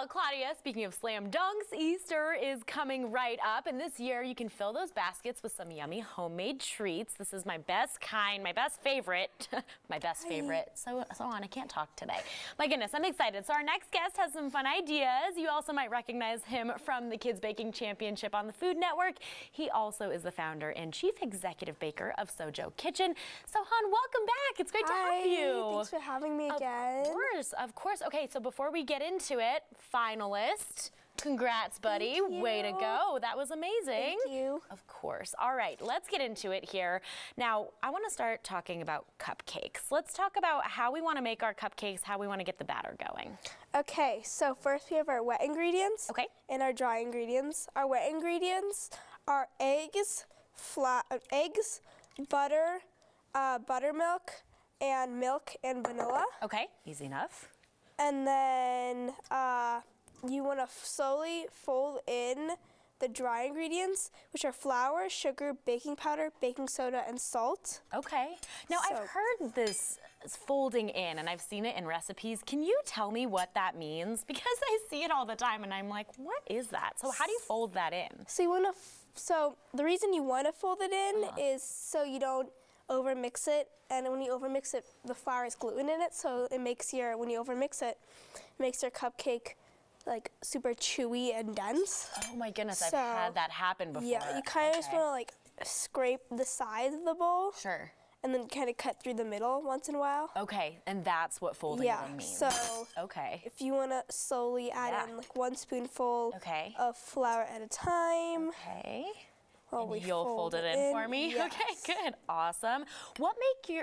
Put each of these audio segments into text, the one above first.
Well, Claudia, speaking of slam dunks, Easter is coming right up, and this year you can fill those baskets with some yummy homemade treats. This is my best kind, my best favorite, my best favorite. Sohan, I can't talk today. My goodness, I'm excited. So our next guest has some fun ideas. You also might recognize him from the Kids Baking Championship on the Food Network. He also is the founder and chief executive baker of Sojo Kitchen. Sohan, welcome back. It's great to have you. Thanks for having me again. Of course. Okay, so before we get into it, finalist. Congrats, buddy. Thank you. Way to go. That was amazing. Thank you. Of course. All right, let's get into it here. Now, I want to start talking about cupcakes. Let's talk about how we want to make our cupcakes, how we want to get the batter going. Okay, so first we have our wet ingredients. Okay. And our dry ingredients. Our wet ingredients are eggs, butter, buttermilk, and milk and vanilla. Okay, easy enough. And then you want to slowly fold in the dry ingredients, which are flour, sugar, baking powder, baking soda, and salt. Okay. Now, I've heard this folding in, and I've seen it in recipes. Can you tell me what that means? Because I see it all the time, and I'm like, what is that? So how do you fold that in? So you want to. So the reason you want to fold it in is so you don't overmix it, and when you overmix it, the flour is gluten in it, so it makes when you overmix it, it makes your cupcake like super chewy and dense. Oh my goodness, I've had that happen before. Yeah, you kind of just want to like scrape the sides of the bowl. Sure. And then kind of cut through the middle once in a while. Okay, and that's what folding in means. So if you want to slowly add in like 1 spoonful of flour at a time. Okay. And you'll fold it in for me? Yes. Okay, good, awesome. What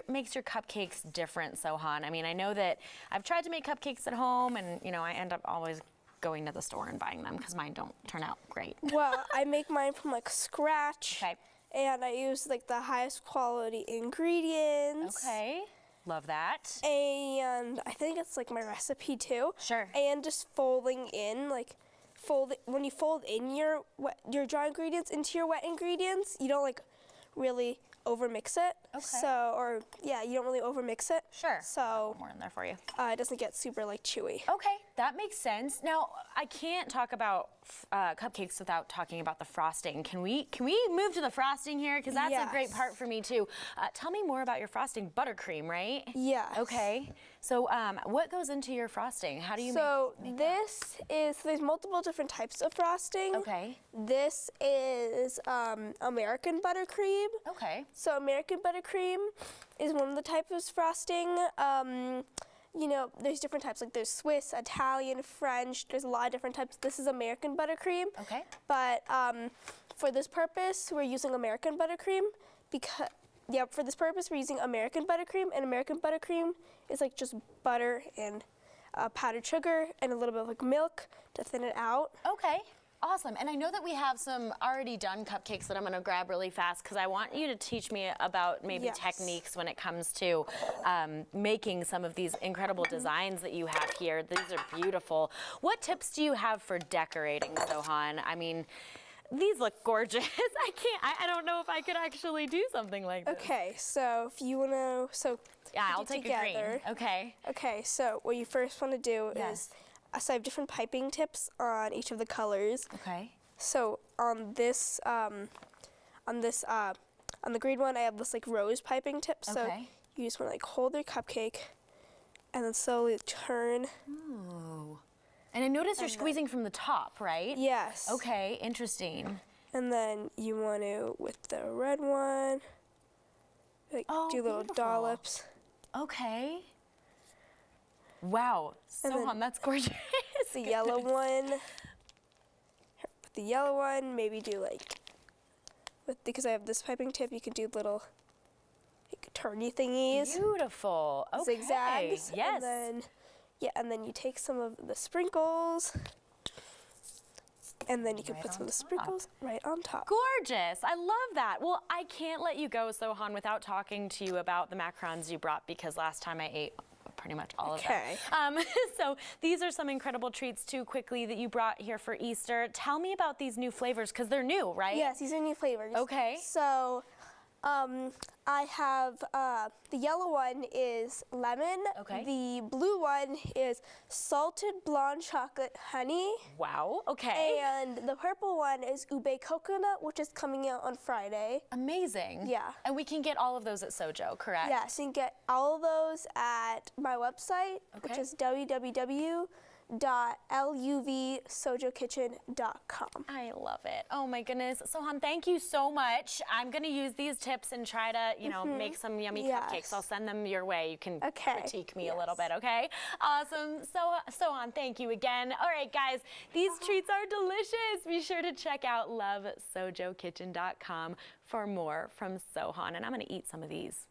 makes your cupcakes different, Sohan? I mean, I know that I've tried to make cupcakes at home, and you know, I end up always going to the store and buying them because mine don't turn out great. Well, I make mine from like scratch. Okay. And I use like the highest quality ingredients. Okay, love that. And I think it's like my recipe too. Sure. And just folding in, like when you fold in your dry ingredients into your wet ingredients, you don't like really overmix it. Okay. You don't really overmix it. Sure. So more in there for you. It doesn't get super like chewy. Okay, that makes sense. Now, I can't talk about cupcakes without talking about the frosting. Can we move to the frosting here? Because that's a great part for me too. Tell me more about your frosting. Buttercream, right? Yeah. Okay. So what goes into your frosting? How do you make there's multiple different types of frosting. Okay. This is American buttercream. Okay. So American buttercream is one of the types of frosting. You know, there's different types, like there's Swiss, Italian, French, there's a lot of different types. This is American buttercream. Okay. But for this purpose, we're using American buttercream because, for this purpose, we're using American buttercream, and American buttercream is like just butter and powdered sugar and a little bit of like milk to thin it out. Okay. Awesome. And I know that we have some already done cupcakes that I'm going to grab really fast because I want you to teach me about maybe techniques when it comes to making some of these incredible designs that you have here. These are beautiful. What tips do you have for decorating, Sohan? I mean, these look gorgeous. I don't know if I could actually do something like this. Okay, so if you want to, I'll take a green. Okay. Okay, so what you first want to do is, so I have different piping tips on each of the colors. Okay. So on the green one, I have this like rose piping tip. So you just want to like hold your cupcake and then slowly turn. Ooh. And I notice you're squeezing from the top, right? Yes. Okay, interesting. And then you want to, with the red one, like do little dollops. Okay. Wow, Sohan, that's gorgeous. The yellow one. With the yellow one, maybe do like, because I have this piping tip, you can do little like turny thingies. Beautiful. Okay. Zigzags. Yes. And then you take some of the sprinkles, and then you can put some of the sprinkles right on top. Gorgeous. I love that. Well, I can't let you go, Sohan, without talking to you about the macarons you brought, because last time I ate pretty much all of them. So these are some incredible treats too quickly that you brought here for Easter. Tell me about these new flavors, because they're new, right? Yes, these are new flavors. Okay. So I have the yellow one is lemon. Okay. The blue one is salted blonde chocolate honey. Wow. Okay. And the purple one is ube coconut, which is coming out on Friday. Amazing. Yeah. And we can get all of those at Sojo, correct? Yes, you can get all of those at my website, which Okay. is www.luvsojokitchen.com. I love it. Oh my goodness. Sohan, thank you so much. I'm going to use these tips and try to, make some yummy Yes. cupcakes. I'll send them your way. You can Okay. critique me a little bit, okay? Awesome. Sohan, thank you again. All right, guys, these treats are delicious. Be sure to check out lovesojokitchen.com for more from Sohan. And I'm going to eat some of these.